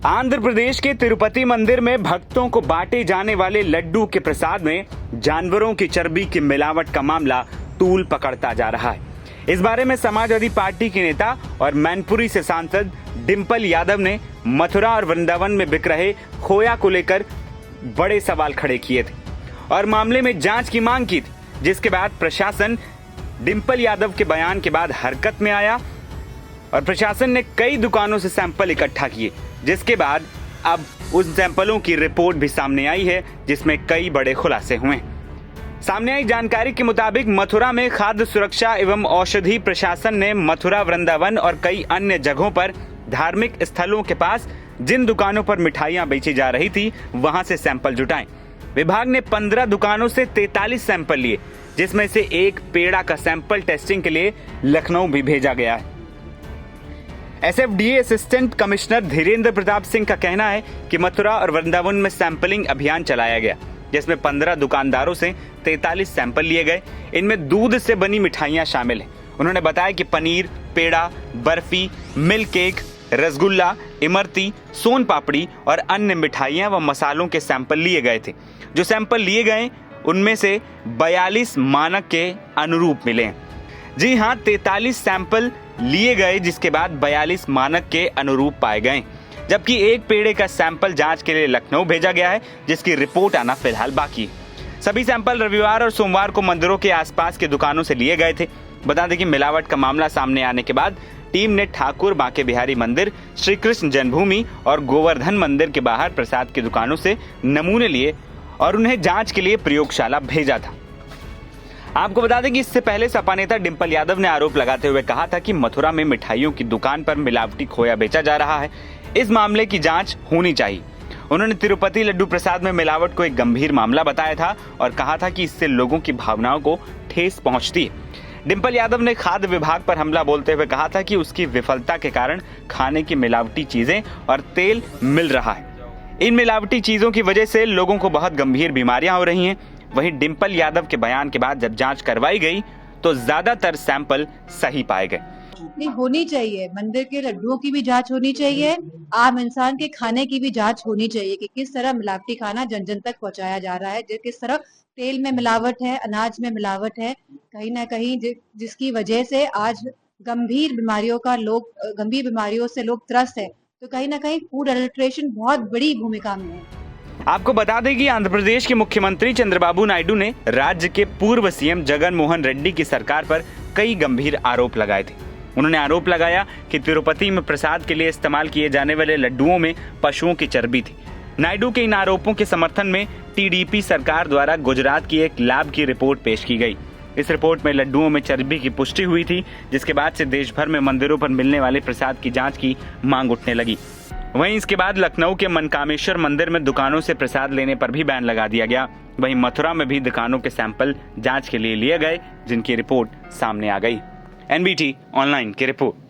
आंध्र प्रदेश के तिरुपति मंदिर में भक्तों को बांटे जाने वाले लड्डू के प्रसाद में जानवरों की चर्बी की मिलावट का मामला तूल पकड़ता जा रहा है। इस बारे में समाजवादी पार्टी के नेता और मैनपुरी से सांसद डिंपल यादव ने मथुरा और वृंदावन में बिक रहे खोया को लेकर बड़े सवाल खड़े किए थे और मामले में जांच की मांग की थी, जिसके बाद प्रशासन डिंपल यादव के बयान के बाद हरकत में आया और प्रशासन ने कई दुकानों से सैंपल इकट्ठा किए, जिसके बाद अब उन सैंपलों की रिपोर्ट भी सामने आई है, जिसमें कई बड़े खुलासे हुए हैं। सामने आई जानकारी के मुताबिक मथुरा में खाद्य सुरक्षा एवं औषधि प्रशासन ने मथुरा, वृंदावन और कई अन्य जगहों पर धार्मिक स्थलों के पास जिन दुकानों पर मिठाइयां बेची जा रही थी, वहां से सैंपल जुटाए। विभाग ने 15 दुकानों से 43 सैंपल लिए, जिसमें से एक पेड़ा का सैंपल टेस्टिंग के लिए लखनऊ भी भेजा गया है। एसएफडीए असिस्टेंट कमिश्नर धीरेन्द्र प्रताप सिंह का कहना है कि मथुरा और वृंदावन में सैंपलिंग अभियान चलाया गया, जिसमें 15 दुकानदारों से 43 सैंपल लिए गए। इनमें दूध से बनी मिठाइयां शामिल हैं। उन्होंने बताया कि पनीर, पेड़ा, बर्फी, मिल्क केक, रसगुल्ला, इमरती, सोन पापड़ी और अन्य मिठाइयां व मसालों के सैंपल लिए गए थे। जो सैंपल लिए गए उनमें से 42 मानक के अनुरूप मिले हैं। जी हां, 43 सैंपल लिए गए, जिसके बाद 42 मानक के अनुरूप पाए गए, जबकि एक पेड़े का सैंपल जांच के लिए लखनऊ भेजा गया है, जिसकी रिपोर्ट आना फिलहाल बाकी है। सभी सैंपल रविवार और सोमवार को मंदिरों के आसपास के दुकानों से लिए गए थे। बता दें कि मिलावट का मामला सामने आने के बाद टीम ने ठाकुर बांके बिहारी मंदिर, श्री कृष्ण जन्मभूमि और गोवर्धन मंदिर के बाहर प्रसाद की दुकानों से नमूने लिए और उन्हें जांच के लिए प्रयोगशाला भेजा था। आपको बता दें कि इससे पहले सपा नेता डिंपल यादव ने आरोप लगाते हुए कहा था कि मथुरा में मिठाइयों की दुकान पर मिलावटी खोया बेचा जा रहा है। इस मामले की जांच होनी चाहिए। उन्होंने तिरुपति लड्डू प्रसाद में मिलावट को एक गंभीर मामला बताया था और कहा था कि इससे लोगों की भावनाओं को ठेस पहुंचती है। डिंपल यादव ने खाद्य विभाग पर हमला बोलते हुए कहा था कि उसकी विफलता के कारण खाने की मिलावटी चीजें और तेल मिल रहा है। इन मिलावटी चीजों की वजह से लोगों को बहुत गंभीर बीमारियां हो रही हैं। वहीं डिंपल यादव के बयान के बाद जब जांच करवाई गई तो ज्यादातर सैंपल सही पाए गए। नहीं, होनी चाहिए। मंदिर के लड्डुओं की भी जांच होनी चाहिए, आम इंसान के खाने की भी जांच होनी चाहिए कि किस तरह मिलावटी खाना जन जन तक पहुंचाया जा रहा है, किस तरह तेल में मिलावट है, अनाज में मिलावट है, कहीं ना कहीं जिसकी वजह से आज गंभीर बीमारियों से लोग त्रस्त है। तो कहीं ना कहीं फूड एडल्ट्रेशन बहुत बड़ी भूमिका में है। आपको बता दें कि आंध्र प्रदेश के मुख्यमंत्री चंद्रबाबू नायडू ने राज्य के पूर्व सीएम जगन मोहन रेड्डी की सरकार पर कई गंभीर आरोप लगाए थे। उन्होंने आरोप लगाया कि तिरुपति में प्रसाद के लिए इस्तेमाल किए जाने वाले लड्डुओं में पशुओं की चर्बी थी। नायडू के इन आरोपों के समर्थन में टीडीपी सरकार द्वारा गुजरात की एक लैब की रिपोर्ट पेश की गई। इस रिपोर्ट में लड्डुओं में चर्बी की पुष्टि हुई थी, जिसके बाद से देश भर में मंदिरों पर मिलने वाले प्रसाद की जांच की मांग उठने लगी। वहीं इसके बाद लखनऊ के मनकामेश्वर मंदिर में दुकानों से प्रसाद लेने पर भी बैन लगा दिया गया। वहीं मथुरा में भी दुकानों के सैंपल जांच के लिए लिए गए, जिनकी रिपोर्ट सामने आ गई। एनबीटी ऑनलाइन की रिपोर्ट।